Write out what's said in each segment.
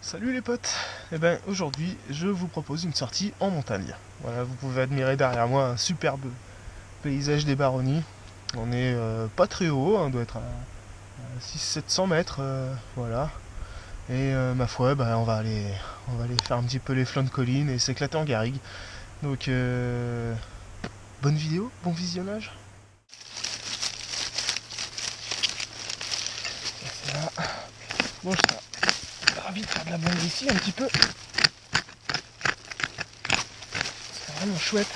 Salut les potes. Eh ben aujourd'hui je vous propose une sortie en montagne. Voilà, vous pouvez admirer derrière moi un superbe paysage des Baronnies. On est pas très haut, on doit être à 600-700 mètres, voilà. Et ma foi, on va aller faire un petit peu les flancs de collines et s'éclater en garrigue. Donc bonne vidéo, bon visionnage. C'est là. Bon, je serais ravi de faire de la bande ici un petit peu. C'est vraiment chouette.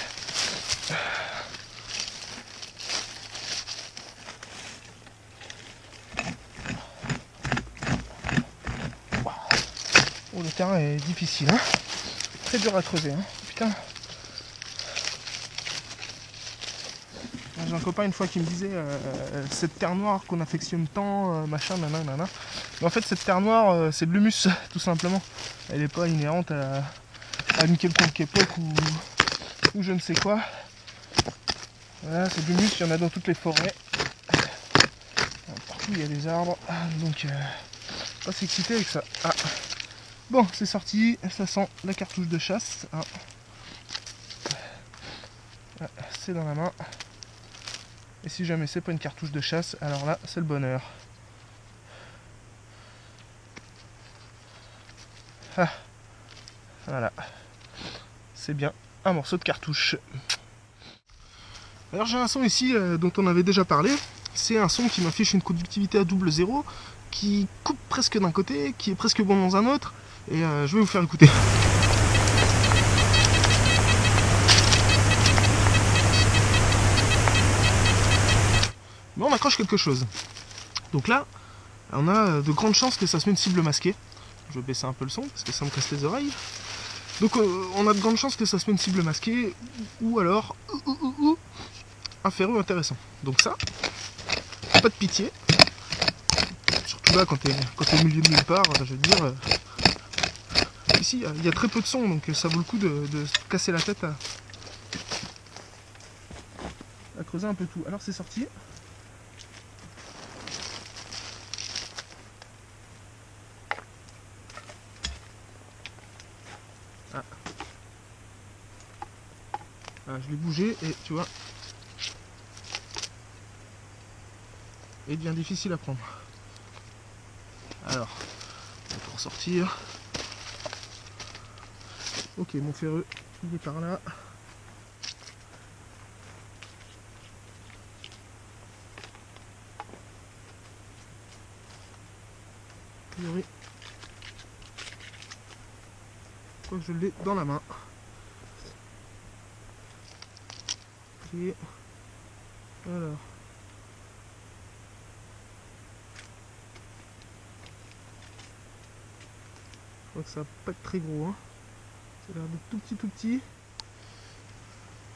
Oh, le terrain est difficile, hein. Très dur à creuser, hein. Putain. J'ai un copain une fois qui me disait cette terre noire qu'on affectionne tant, machin, nanana. Mais en fait, cette terre noire, c'est de l'humus, tout simplement. Elle n'est pas inhérente à une quelconque époque ou je ne sais quoi. Voilà, c'est de l'humus, il y en a dans toutes les forêts. Partout il y a des arbres, donc pas s'exciter avec ça. Ah. Bon, c'est sorti, ça sent la cartouche de chasse. Ah. Ah, c'est dans la main. Et si jamais c'est pas une cartouche de chasse, alors là, c'est le bonheur. Ah, voilà. C'est bien un morceau de cartouche. Alors j'ai un son ici dont on avait déjà parlé. C'est un son qui m'affiche une conductivité à double zéro, qui coupe presque d'un côté, qui est presque bon dans un autre. Et je vais vous faire écouter. Mais on accroche quelque chose. Donc là, on a de grandes chances que ça soit une cible masquée. Je vais baisser un peu le son parce que ça me casse les oreilles. Donc on a de grandes chances que ça soit une cible masquée ou alors un ferreux intéressant. Donc ça, pas de pitié. Surtout là quand t'es au milieu de nulle part, je veux dire. Ici il y a très peu de son, donc ça vaut le coup de se casser la tête à creuser un peu tout. Alors c'est sorti. Ah. Ah, je l'ai bougé et tu vois, il devient difficile à prendre. Alors, on va ressortir. Ok, mon ferreux, il est par là. A priori, je crois que je l'ai dans la main. Ok. Alors. Je crois que ça va pas être très gros, hein. Ça a l'air d'être tout petit.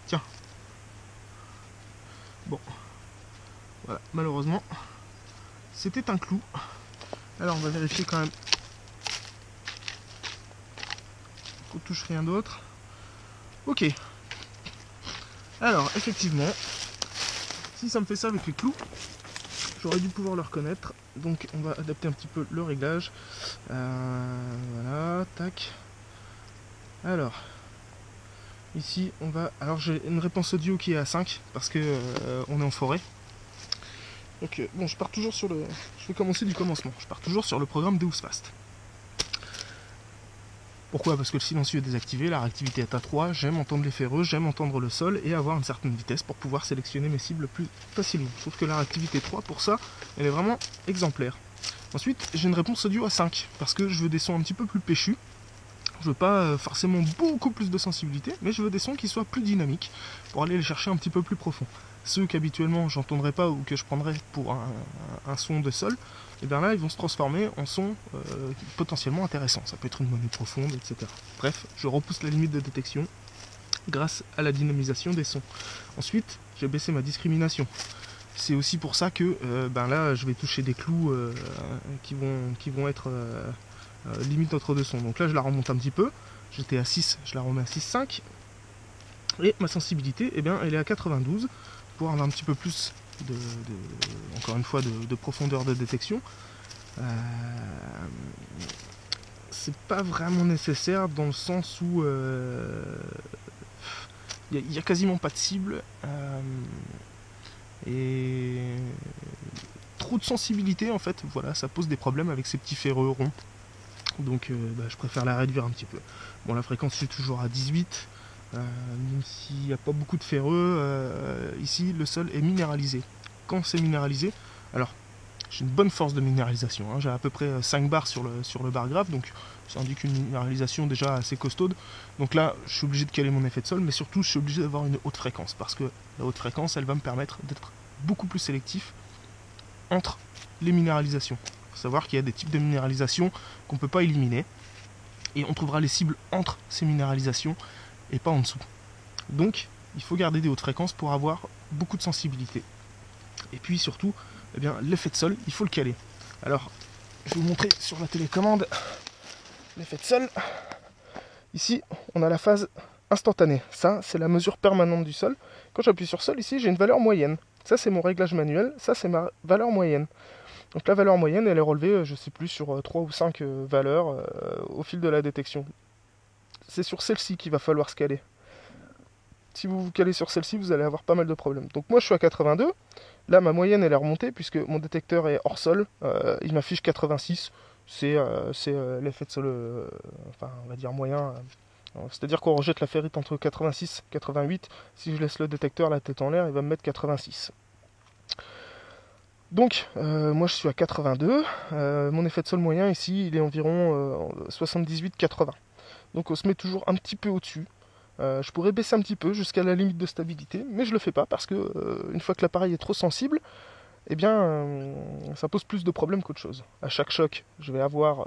Tiens. Bon. Voilà, malheureusement, c'était un clou. Alors on va vérifier quand même qu'on touche rien d'autre. Ok. Alors, effectivement, si ça me fait ça avec les clous, j'aurais dû pouvoir le reconnaître. Donc on va adapter un petit peu le réglage. Voilà, tac. Alors, ici on va... Alors j'ai une réponse audio qui est à 5 parce que on est en forêt. Donc bon, je pars toujours sur le... Je vais commencer du commencement. Je pars toujours sur le programme Deus Fast. Pourquoi? Parce que le silencieux est désactivé, la réactivité est à 3, j'aime entendre les ferreux, j'aime entendre le sol et avoir une certaine vitesse pour pouvoir sélectionner mes cibles plus facilement. Sauf que la réactivité 3, pour ça, elle est vraiment exemplaire. Ensuite, j'ai une réponse audio à 5, parce que je veux des sons un petit peu plus péchus. Je veux pas forcément beaucoup plus de sensibilité, mais je veux des sons qui soient plus dynamiques, pour aller les chercher un petit peu plus profond. Ceux qu'habituellement j'entendrais pas ou que je prendrais pour un son de sol, et bien là ils vont se transformer en sons potentiellement intéressants. Ça peut être une monnaie profonde, etc. Bref, je repousse la limite de détection grâce à la dynamisation des sons. Ensuite, j'ai baissé ma discrimination. C'est aussi pour ça que ben là je vais toucher des clous qui vont être limite entre deux sons. Donc là je la remonte un petit peu. J'étais à 6, je la remets à 6,5. Et ma sensibilité, eh bien, elle est à 92 pour avoir un petit peu plus encore une fois de profondeur de détection. c'est pas vraiment nécessaire dans le sens où il y a quasiment pas de cible et trop de sensibilité en fait, voilà, ça pose des problèmes avec ces petits ferreux ronds. Donc je préfère la réduire un petit peu. Bon, la fréquence je suis toujours à 18, même s'il n'y a pas beaucoup de ferreux. Ici le sol est minéralisé. Quand c'est minéralisé, alors j'ai une bonne force de minéralisation, hein. J'ai à peu près 5 bars sur le bar graphe, donc ça indique une minéralisation déjà assez costaude. Donc là je suis obligé de caler mon effet de sol, mais surtout je suis obligé d'avoir une haute fréquence, parce que la haute fréquence elle va me permettre d'être beaucoup plus sélectif entre les minéralisations. Il faut savoir qu'il y a des types de minéralisation qu'on ne peut pas éliminer, et on trouvera les cibles entre ces minéralisations et pas en dessous. Donc il faut garder des hautes fréquences pour avoir beaucoup de sensibilité. Et puis surtout, eh bien, l'effet de sol, il faut le caler. Alors, je vais vous montrer sur la télécommande l'effet de sol. Ici, on a la phase instantanée. Ça, c'est la mesure permanente du sol. Quand j'appuie sur sol, ici, j'ai une valeur moyenne. Ça, c'est mon réglage manuel. Ça, c'est ma valeur moyenne. Donc la valeur moyenne, elle est relevée, je ne sais plus, sur 3 ou 5 valeurs au fil de la détection. C'est sur celle-ci qu'il va falloir se caler. Si vous vous calez sur celle-ci, vous allez avoir pas mal de problèmes. Donc moi, je suis à 82. Là, ma moyenne, elle est remontée, puisque mon détecteur est hors sol. Il m'affiche 86. C'est l'effet de sol, enfin, on va dire moyen. C'est-à-dire qu'on rejette la ferrite entre 86 et 88. Si je laisse le détecteur la tête en l'air, il va me mettre 86. Donc, moi, je suis à 82. Mon effet de sol moyen, ici, il est environ 78-80. Donc, on se met toujours un petit peu au-dessus. Je pourrais baisser un petit peu jusqu'à la limite de stabilité, mais je le fais pas parce que une fois que l'appareil est trop sensible, eh bien ça pose plus de problèmes qu'autre chose. À chaque choc, je vais avoir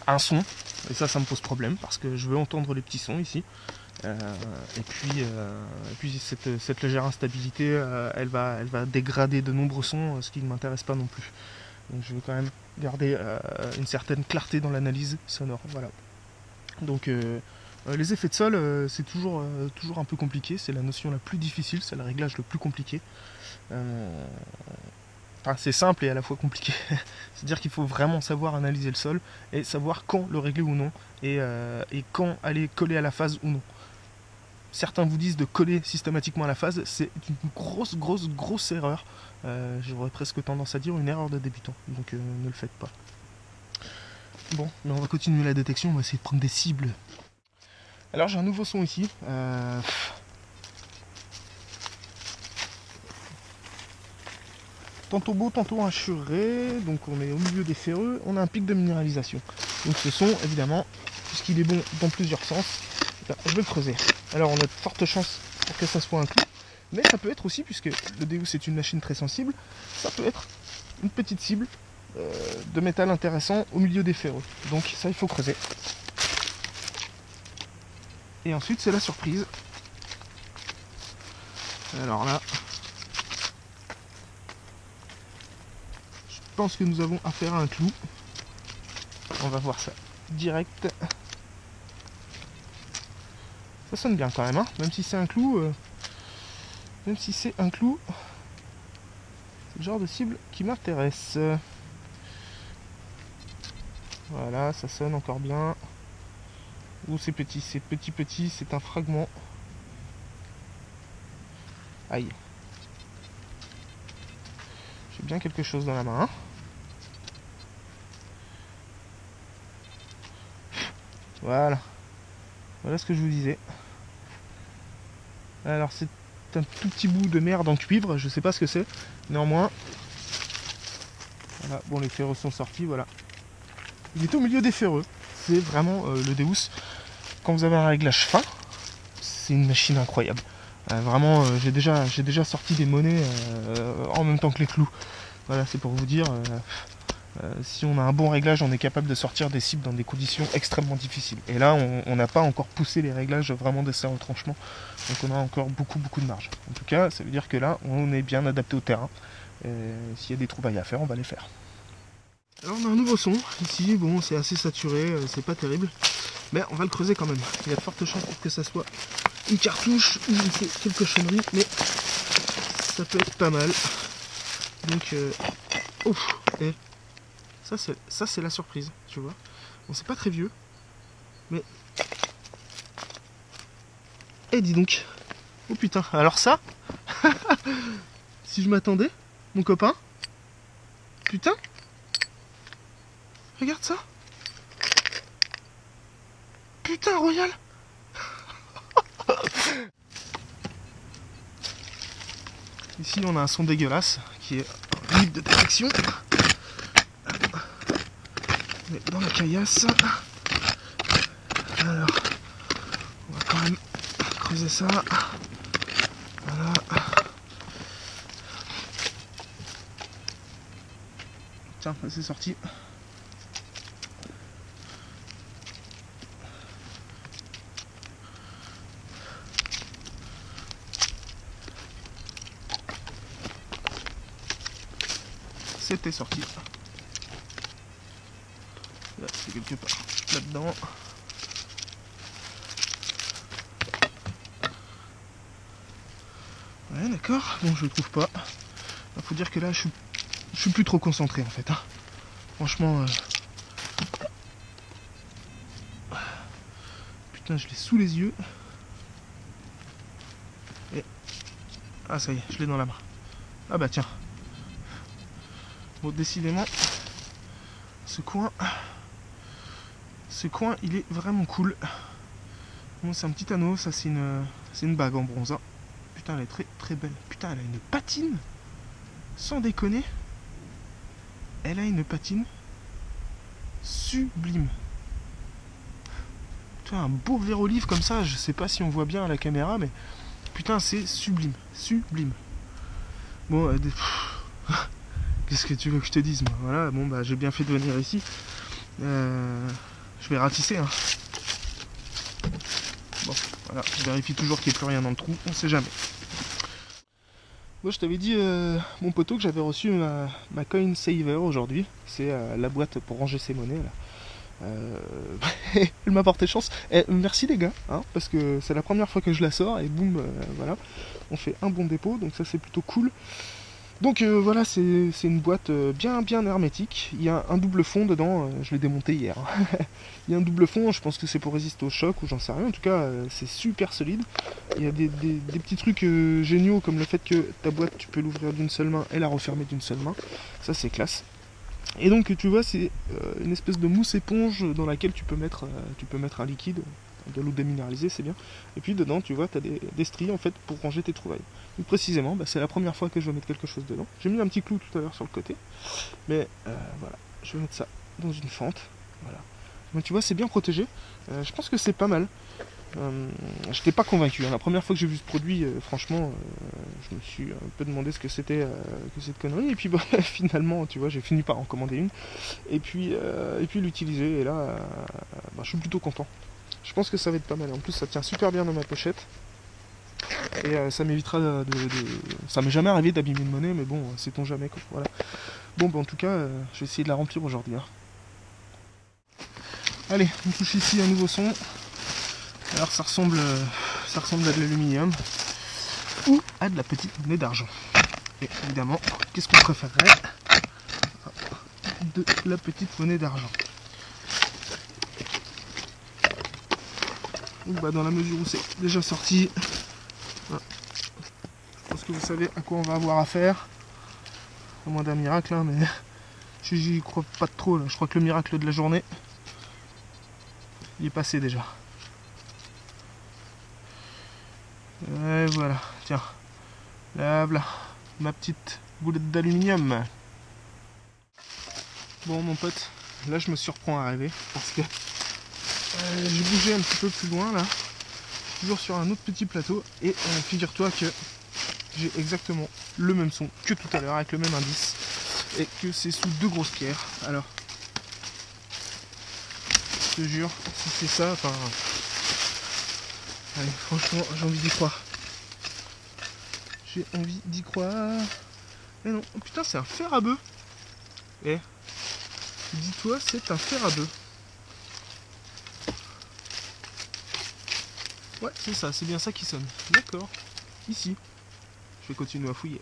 un son, et ça me pose problème parce que je veux entendre les petits sons ici. Et puis cette légère instabilité, elle va dégrader de nombreux sons, ce qui ne m'intéresse pas non plus. Donc je veux quand même garder une certaine clarté dans l'analyse sonore. Voilà. Donc les effets de sol, c'est toujours un peu compliqué, c'est la notion la plus difficile, c'est le réglage le plus compliqué. Enfin, c'est simple et à la fois compliqué. C'est-à-dire qu'il faut vraiment savoir analyser le sol et savoir quand le régler ou non, et quand aller coller à la phase ou non. Certains vous disent de coller systématiquement à la phase, c'est une grosse erreur. J'aurais presque tendance à dire une erreur de débutant, donc ne le faites pas. Bon, mais on va continuer la détection, on va essayer de prendre des cibles. Alors j'ai un nouveau son ici. Tantôt beau, tantôt assuré. Donc on est au milieu des ferreux, on a un pic de minéralisation. Donc ce son, évidemment, puisqu'il est bon dans plusieurs sens, je vais le creuser. Alors on a de fortes chances pour que ça soit un clou, mais ça peut être aussi, puisque le Deus est une machine très sensible, ça peut être une petite cible de métal intéressant au milieu des ferreux. Donc ça, il faut creuser. Et ensuite, c'est la surprise. Alors là, je pense que nous avons affaire à un clou. On va voir ça direct. Ça sonne bien quand même, hein, même si c'est un clou. C'est le genre de cible qui m'intéresse. Voilà, ça sonne encore bien. Ouh, c'est petit, c'est un fragment. Aïe. J'ai bien quelque chose dans la main. Voilà. Voilà ce que je vous disais. Alors c'est un tout petit bout de merde en cuivre, je sais pas ce que c'est. Néanmoins. Voilà, bon, les ferreux sont sortis, voilà. Il est au milieu des ferreux. C'est vraiment le Deus. Quand vous avez un réglage fin, c'est une machine incroyable. Vraiment, j'ai déjà sorti des monnaies en même temps que les clous. Voilà, c'est pour vous dire, si on a un bon réglage, on est capable de sortir des cibles dans des conditions extrêmement difficiles. Et là, on n'a pas encore poussé les réglages vraiment d'essai en retranchement. Donc on a encore beaucoup de marge. En tout cas, ça veut dire que là, on est bien adapté au terrain. S'il y a des trouvailles à faire, on va les faire. Alors on a un nouveau son ici, bon c'est assez saturé, c'est pas terrible, mais on va le creuser quand même. Il y a de fortes chances pour que ça soit une cartouche ou quelque cochonnerie, mais ça peut être pas mal. Donc, ouf, Ça c'est la surprise, tu vois. Bon, c'est pas très vieux, mais... Eh, dis donc. Oh putain, alors ça, si je m'attendais, mon copain, putain, regarde ça. Putain, Royal. Ici, on a un son dégueulasse qui est un livre de détection. On est dans la caillasse. Alors, on va quand même creuser ça. Voilà. Tiens, c'est sorti. C'était sorti. Là, c'est quelque part là-dedans. Ouais, d'accord. Bon, je le trouve pas. Il faut dire que là, je suis plus trop concentré en fait. Hein. Franchement. Putain, je l'ai sous les yeux. Et... Ah, ça y est, je l'ai dans la main. Ah bah tiens. Bon, décidément, ce coin, il est vraiment cool. Bon, c'est un petit anneau, ça c'est une bague en bronze. Hein. Putain, elle est très très belle. Putain, elle a une patine. Sans déconner. Elle a une patine sublime. Putain, un beau verre olive comme ça, je sais pas si on voit bien à la caméra, mais putain, c'est sublime. Sublime. Bon, qu'est-ce que tu veux que je te dise, moi? Voilà, bon bah j'ai bien fait de venir ici. Je vais ratisser. Hein. Bon, voilà, je vérifie toujours qu'il n'y ait plus rien dans le trou, on sait jamais. Moi je t'avais dit, mon poteau, que j'avais reçu ma coin saver aujourd'hui. C'est la boîte pour ranger ses monnaies là. Elle m'a porté chance. Merci les gars, hein, parce que c'est la première fois que je la sors et boum, voilà, on fait un bon dépôt, donc ça c'est plutôt cool. Donc voilà, c'est une boîte bien hermétique. Il y a un double fond dedans, je l'ai démonté hier. Il y a un double fond, je pense que c'est pour résister au choc ou j'en sais rien. En tout cas, c'est super solide. Il y a des petits trucs géniaux comme le fait que ta boîte, tu peux l'ouvrir d'une seule main et la refermer d'une seule main. Ça, c'est classe. Et donc, tu vois, c'est une espèce de mousse éponge dans laquelle tu peux mettre un liquide. De l'eau déminéralisée, c'est bien. Et puis dedans, tu vois, tu as des stries en fait pour ranger tes trouvailles. Donc précisément, bah, c'est la première fois que je vais mettre quelque chose dedans. J'ai mis un petit clou tout à l'heure sur le côté. Mais voilà, je vais mettre ça dans une fente. Voilà. Donc tu vois, c'est bien protégé. Je pense que c'est pas mal. Je n'étais pas convaincu. Hein. La première fois que j'ai vu ce produit, franchement, je me suis un peu demandé ce que c'était que cette connerie. Et puis bah, finalement, tu vois, j'ai fini par en commander une. Et puis l'utiliser. Et là, bah, je suis plutôt content. Je pense que ça va être pas mal. En plus, ça tient super bien dans ma pochette. Et ça m'évitera de... Ça m'est jamais arrivé d'abîmer une monnaie, mais bon, sait-on jamais quoi. Voilà. Bon, bah, en tout cas, je vais essayer de la remplir aujourd'hui. Hein. Allez, on touche ici un nouveau son. Alors, ça ressemble à de l'aluminium ou à de la petite monnaie d'argent. Et évidemment, qu'est-ce qu'on préférerait? De la petite monnaie d'argent. Bah, dans la mesure où c'est déjà sorti, voilà. Je pense que vous savez à quoi on va avoir affaire. À moins d'un miracle, hein, mais j'y crois pas trop. Là. Je crois que le miracle de la journée, il est passé déjà. Et voilà, tiens. Là, voilà, ma petite boulette d'aluminium. Bon, mon pote, là je me surprends à rêver parce que j'ai bougé un petit peu plus loin là, toujours sur un autre petit plateau, et figure-toi que j'ai exactement le même son que tout à l'heure avec le même indice, et que c'est sous deux grosses pierres. Alors, je te jure, si c'est ça, enfin, allez, franchement, j'ai envie d'y croire. J'ai envie d'y croire. Mais non, oh, putain, c'est un fer à bœuf. Eh, dis-toi, c'est un fer à bœuf. Ouais, c'est ça, c'est bien ça qui sonne. D'accord. Ici. Je vais continuer à fouiller.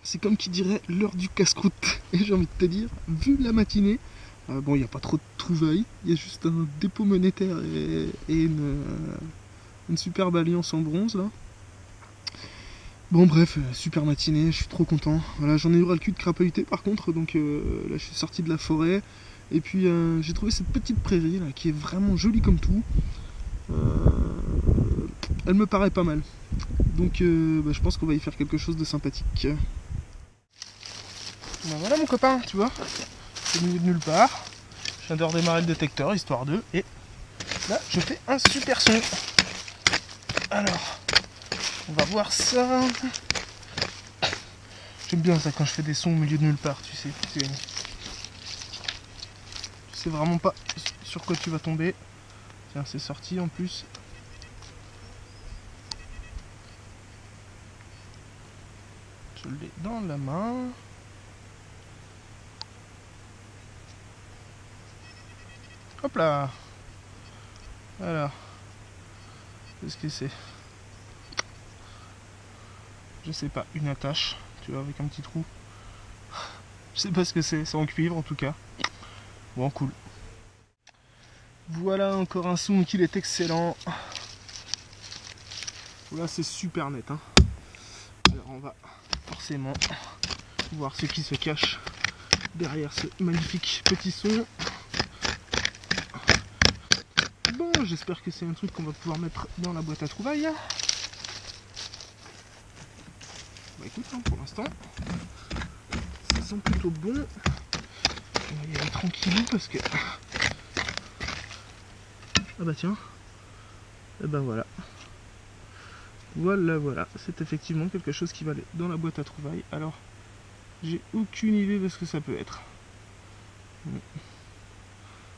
C'est comme qui dirait l'heure du casse-croûte. Et j'ai envie de te dire, vu la matinée, bon, il n'y a pas trop de trouvailles, il y a juste un dépôt monétaire et une superbe alliance en bronze là. Bon bref, super matinée, je suis trop content. Voilà, j'en ai eu ras le cul de crapahuter par contre, donc là je suis sorti de la forêt. Et puis j'ai trouvé cette petite prairie là qui est vraiment jolie comme tout. Elle me paraît pas mal. Donc je pense qu'on va y faire quelque chose de sympathique. Ben voilà mon copain, tu vois, c'est au milieu de nulle part. Je viens de redémarrer le détecteur, histoire de. Et là, je fais un super son. Alors, on va voir ça. J'aime bien ça quand je fais des sons au milieu de nulle part, tu sais. Tu sais vraiment pas sur quoi tu vas tomber. Tiens, c'est sorti en plus. Je l'ai dans la main. Hop là. Alors. Qu'est-ce que c'est? Je sais pas, une attache, tu vois, avec un petit trou. Je sais pas ce que c'est en cuivre en tout cas. Bon, cool. Voilà encore un son qu'il est excellent. Là c'est super net. Hein. Alors on va forcément voir ce qui se cache derrière ce magnifique petit son. Bon, j'espère que c'est un truc qu'on va pouvoir mettre dans la boîte à trouvailles. Bah écoute, hein, pour l'instant, ça sent plutôt bon. On va y aller tranquillou parce que... Ah bah tiens. Et ben voilà. Voilà, c'est effectivement quelque chose qui va aller dans la boîte à trouvailles. Alors, j'ai aucune idée de ce que ça peut être.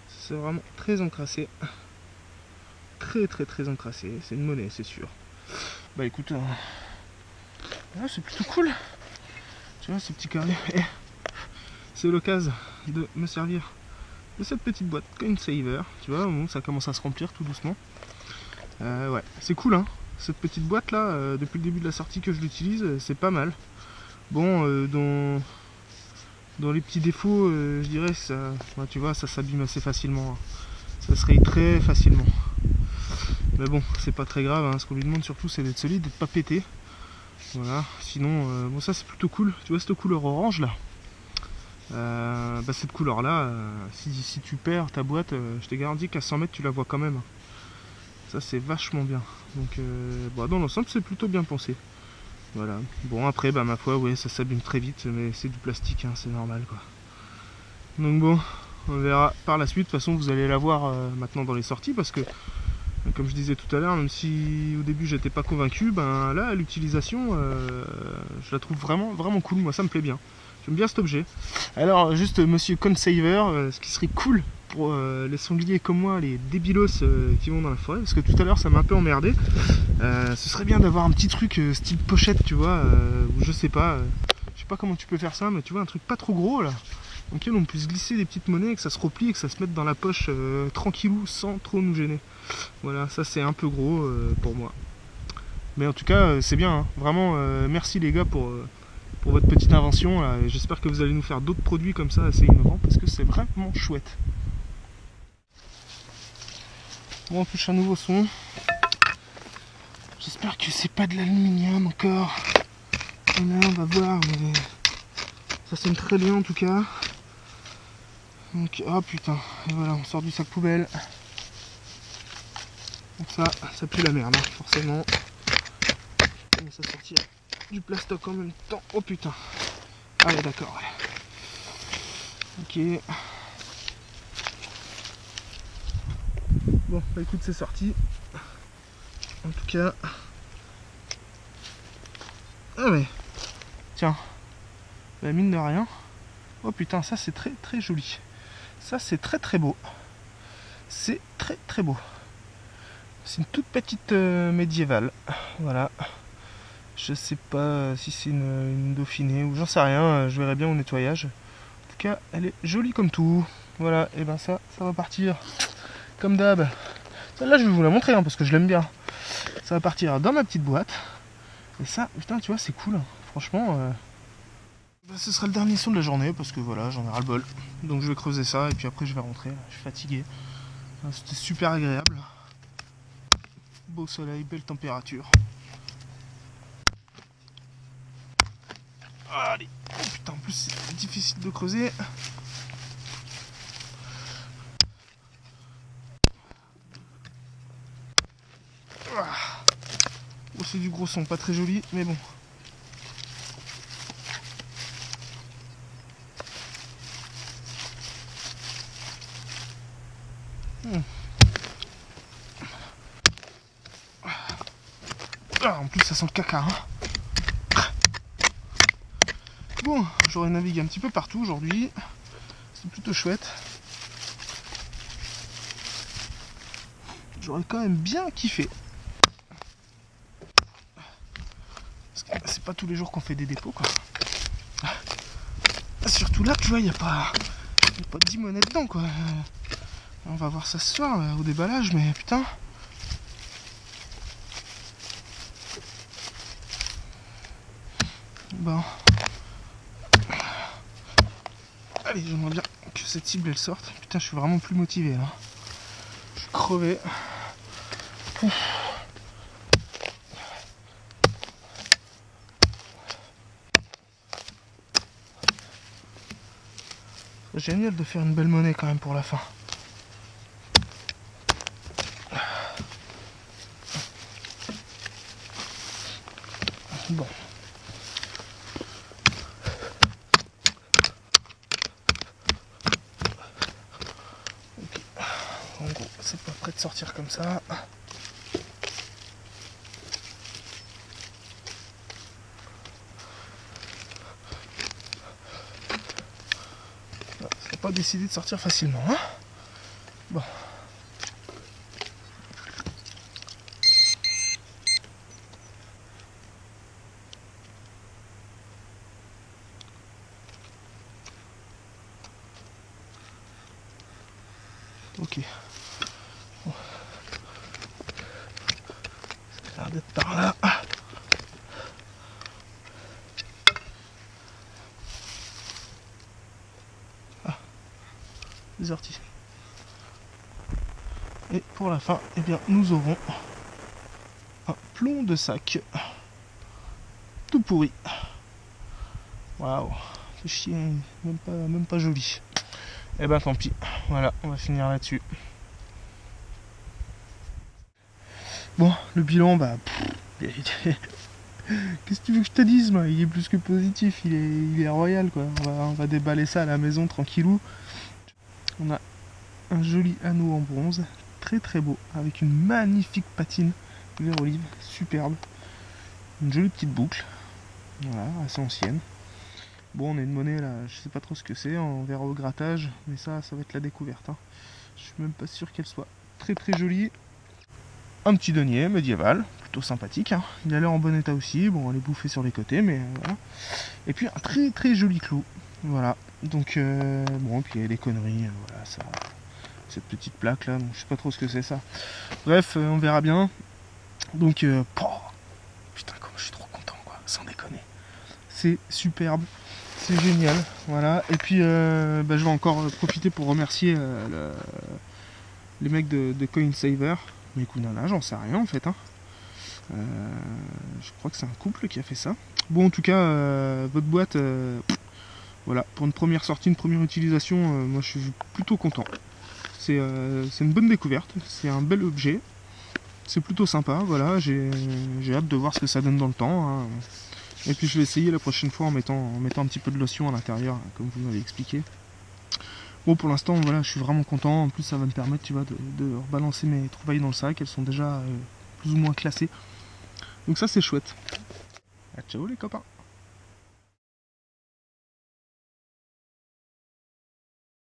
C'est vraiment très encrassé. Très encrassé. C'est une monnaie, c'est sûr. Bah écoute, c'est plutôt cool. Tu vois, ce petit carré. C'est l'occasion de me servir de cette petite boîte Coinsaver. Tu vois, bon, ça commence à se remplir tout doucement. Ouais, c'est cool, hein. Cette petite boîte là, depuis le début de la sortie que je l'utilise, c'est pas mal. Bon, dans les petits défauts, je dirais que ça, tu vois, ça s'abîme assez facilement. Hein. Ça se raye très facilement. Mais bon, c'est pas très grave. Hein. Ce qu'on lui demande surtout, c'est d'être solide, d'être pas pété. Voilà. Sinon, bon, ça c'est plutôt cool. Tu vois cette couleur orange là. Cette couleur là, si tu perds ta boîte, je te garantis qu'à 100 mètres tu la vois quand même. Ça c'est vachement bien. Donc dans l'ensemble c'est plutôt bien pensé. Voilà. Bon après ma foi ouais ça s'abîme très vite mais c'est du plastique hein, c'est normal quoi. Donc bon on verra par la suite. De toute façon vous allez la voir maintenant dans les sorties parce que comme je disais tout à l'heure, même si au début j'étais pas convaincu, là l'utilisation je la trouve vraiment cool, moi ça me plaît bien. J'aime bien cet objet. Alors juste monsieur Coinsaver, ce qui serait cool pour les sangliers comme moi, les débilos qui vont dans la forêt, parce que tout à l'heure ça m'a un peu emmerdé, ce serait bien d'avoir un petit truc style pochette, tu vois, ou je sais pas comment tu peux faire ça, mais tu vois un truc pas trop gros là, dans lequel on puisse glisser des petites monnaies, que ça se replie et que ça se mette dans la poche tranquillou sans trop nous gêner. Voilà, ça c'est un peu gros pour moi. Mais en tout cas c'est bien, hein. Vraiment merci les gars pour votre petite invention. J'espère que vous allez nous faire d'autres produits comme ça assez innovants parce que c'est vraiment chouette. Bon, on touche un nouveau son. J'espère que c'est pas de l'aluminium encore. Voilà, on va voir, mais ça sonne très bien en tout cas. Donc, oh putain, et voilà, on sort du sac poubelle. Donc ça pue la merde, hein, forcément. On va sortir du plastoc en même temps. Oh putain. Ah ouais, d'accord. Ouais. Ok. Bon, bah écoute, c'est sorti. En tout cas. Ah ouais. Tiens. Bah mine de rien. Oh putain, ça c'est très joli. Ça c'est très beau. C'est très beau. C'est une toute petite médiévale. Voilà. Je sais pas si c'est une dauphinée ou j'en sais rien. Je verrai bien au nettoyage. En tout cas, elle est jolie comme tout. Voilà. Et ben ça va partir comme d'hab. Celle-là, je vais vous la montrer hein, parce que je l'aime bien. Ça va partir dans ma petite boîte. Et ça, putain, tu vois, c'est cool. Franchement. Ce sera le dernier son de la journée parce que voilà, j'en ai ras le bol. Donc je vais creuser ça et puis après je vais rentrer. Je suis fatigué. C'était super agréable. Beau soleil, belle température. Allez. Oh putain, en plus c'est difficile de creuser. Oh, c'est du gros son, pas très joli, mais bon. Ah, en plus ça sent le caca. Hein. Bon, j'aurais navigué un petit peu partout aujourd'hui. C'est plutôt chouette. J'aurais quand même bien kiffé. Parce que c'est pas tous les jours qu'on fait des dépôts quoi. Surtout là, tu vois, il n'y a pas 10 monnaies dedans quoi. On va voir ça ce soir là, au déballage, mais putain. Bon. Allez, j'aimerais bien que cette cible elle sorte. Putain, je suis vraiment plus motivé là. Je suis crevé. Ouf. C'est génial de faire une belle monnaie quand même pour la fin. Bon. Okay. En gros, c'est pas prêt de sortir comme ça. Ça n'a pas décidé de sortir facilement. Hein, bon. Ok. Bon. Ça a l'air d'être par là. Ah. Des orties. Et pour la fin, eh bien, nous aurons un plomb de sac. Tout pourri. Waouh. C'est chier. Même pas joli. Eh ben tant pis. Voilà, on va finir là-dessus. Bon, le bilan, bah... Qu'est-ce que tu veux que je te dise, moi? Il est plus que positif, il est royal, quoi. On va déballer ça à la maison, tranquillou. On a un joli anneau en bronze, très très beau, avec une magnifique patine vert olive, superbe. Une jolie petite boucle, voilà, assez ancienne. Bon, on a une monnaie là, je sais pas trop ce que c'est, on verra au grattage, mais ça va être la découverte. Hein. Je suis même pas sûr qu'elle soit très très jolie. Un petit denier médiéval, plutôt sympathique. Hein. Il a l'air en bon état aussi, bon, on est bouffé sur les côtés, mais voilà. Et puis un très très joli clou, voilà. Donc, bon, puis il y a des conneries, voilà, ça. Cette petite plaque là, donc je sais pas trop ce que c'est ça. Bref, on verra bien. Donc, putain, comme je suis trop content, quoi, sans déconner. C'est superbe. C'est génial, voilà. Et puis, je vais encore profiter pour remercier les mecs de CoinSaver. Mais écoute, j'en sais rien en fait. Hein. Je crois que c'est un couple qui a fait ça. Bon, en tout cas, votre boîte, voilà, pour une première sortie, une première utilisation, moi je suis plutôt content. C'est une bonne découverte, c'est un bel objet. C'est plutôt sympa, voilà. J'ai hâte de voir ce que ça donne dans le temps. Hein. Et puis je vais essayer la prochaine fois en mettant un petit peu de lotion à l'intérieur, comme vous m'avez expliqué. Bon, pour l'instant, voilà, je suis vraiment content. En plus, ça va me permettre, tu vois, de rebalancer mes trouvailles dans le sac. Elles sont déjà plus ou moins classées. Donc ça, c'est chouette. Ah, ciao les copains.